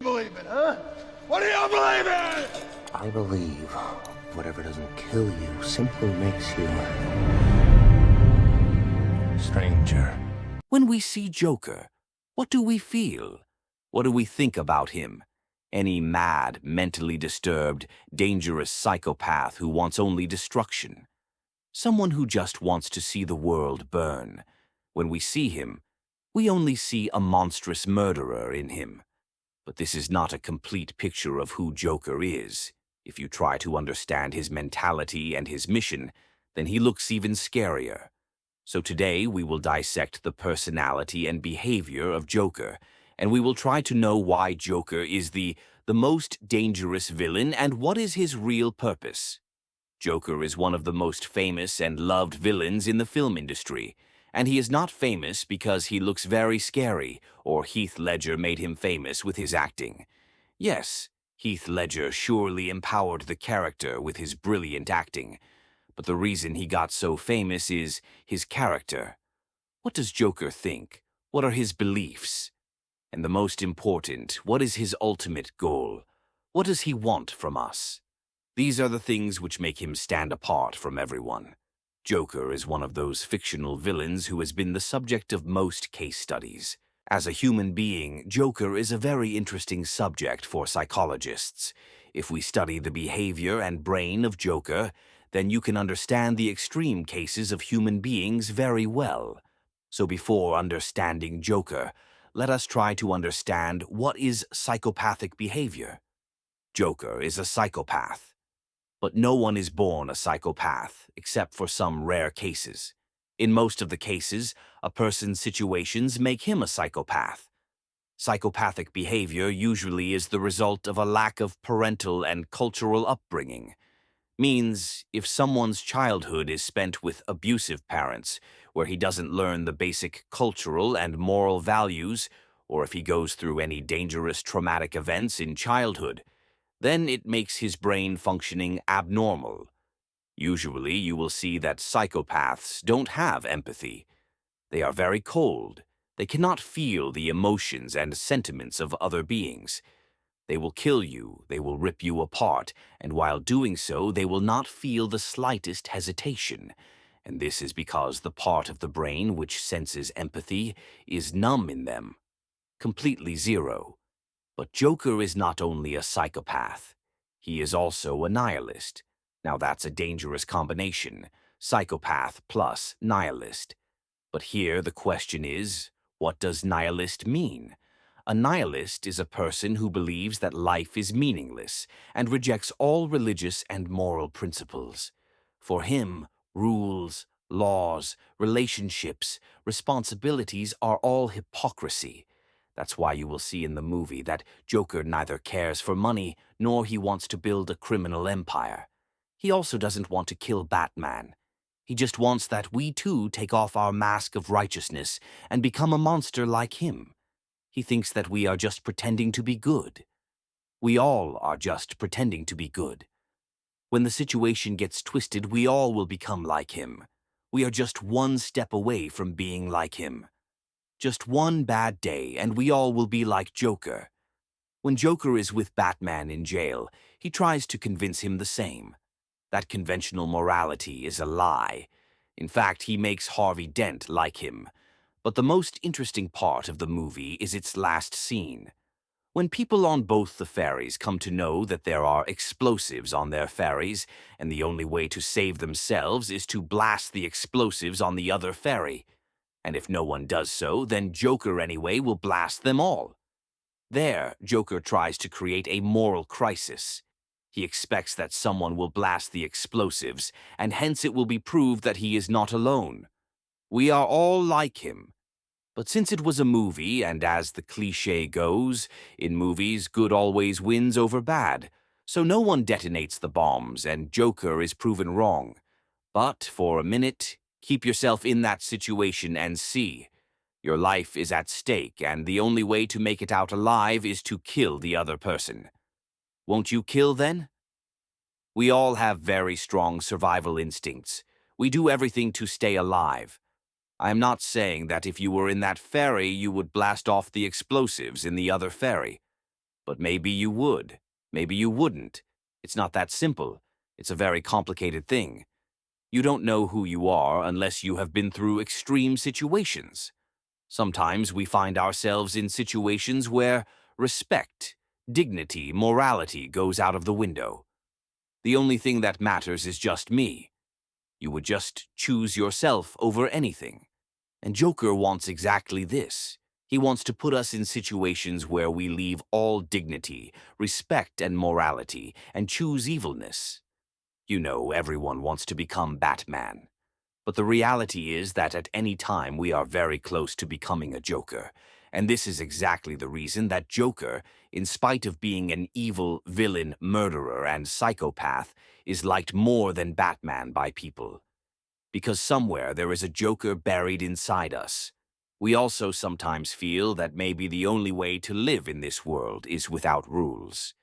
Believe it, huh? What do you believe in? I believe whatever doesn't kill you simply makes you stranger. When we see Joker, what do we feel? What do we think about him? Any mad, mentally disturbed, dangerous psychopath who wants only destruction. Someone who just wants to see the world burn. When we see him, we only see a monstrous murderer in him. But this is not a complete picture of who Joker is. If you try to understand his mentality and his mission, then he looks even scarier. So today we will dissect the personality and behavior of Joker, and we will try to know why Joker is the most dangerous villain and what is his real purpose. Joker is one of the most famous and loved villains in the film industry, and he is not famous because he looks very scary or Heath Ledger made him famous with his acting. Yes, Heath Ledger surely empowered the character with his brilliant acting, but the reason he got so famous is his character. What does Joker think? What are his beliefs? And the most important, what is his ultimate goal? What does he want from us? These are the things which make him stand apart from everyone. Joker is one of those fictional villains who has been the subject of most case studies. As a human being, Joker is a very interesting subject for psychologists. If we study the behavior and brain of Joker, then you can understand the extreme cases of human beings very well. So before understanding Joker, let us try to understand what is psychopathic behavior. Joker is a psychopath. But no one is born a psychopath, except for some rare cases. In most of the cases, a person's situations make him a psychopath. Psychopathic behavior usually is the result of a lack of parental and cultural upbringing. Means if someone's childhood is spent with abusive parents, where he doesn't learn the basic cultural and moral values, or if he goes through any dangerous traumatic events in childhood, then it makes his brain functioning abnormal. Usually, you will see that psychopaths don't have empathy. They are very cold. They cannot feel the emotions and sentiments of other beings. They will kill you, they will rip you apart, and while doing so, they will not feel the slightest hesitation. And this is because the part of the brain which senses empathy is numb in them. Completely zero. But Joker is not only a psychopath. He is also a nihilist. Now that's a dangerous combination. Psychopath plus nihilist. But here the question is, what does nihilist mean? A nihilist is a person who believes that life is meaningless and rejects all religious and moral principles. For him, rules, laws, relationships, responsibilities are all hypocrisy. That's why you will see in the movie that Joker neither cares for money nor he wants to build a criminal empire. He also doesn't want to kill Batman. He just wants that we too take off our mask of righteousness and become a monster like him. He thinks that we are just pretending to be good. We all are just pretending to be good. When the situation gets twisted, we all will become like him. We are just one step away from being like him. Just one bad day, and we all will be like Joker. When Joker is with Batman in jail, he tries to convince him the same. That conventional morality is a lie. In fact, he makes Harvey Dent like him. But the most interesting part of the movie is its last scene. When people on both the ferries come to know that there are explosives on their ferries, and the only way to save themselves is to blast the explosives on the other ferry. And if no one does so, then Joker anyway will blast them all. There, Joker tries to create a moral crisis. He expects that someone will blast the explosives, and hence it will be proved that he is not alone. We are all like him. But since it was a movie, and as the cliché goes, in movies good always wins over bad, so no one detonates the bombs, and Joker is proven wrong. But for a minute, keep yourself in that situation and see. Your life is at stake, and the only way to make it out alive is to kill the other person. Won't you kill then? We all have very strong survival instincts. We do everything to stay alive. I am not saying that if you were in that ferry, you would blast off the explosives in the other ferry. But maybe you would. Maybe you wouldn't. It's not that simple. It's a very complicated thing. You don't know who you are unless you have been through extreme situations. Sometimes we find ourselves in situations where respect, dignity, morality goes out of the window. The only thing that matters is just me. You would just choose yourself over anything. And Joker wants exactly this. He wants to put us in situations where we leave all dignity, respect, and morality, and choose evilness. You know, everyone wants to become Batman. But the reality is that at any time we are very close to becoming a Joker. And this is exactly the reason that Joker, in spite of being an evil villain, murderer, and psychopath, is liked more than Batman by people. Because somewhere there is a Joker buried inside us. We also sometimes feel that maybe the only way to live in this world is without rules.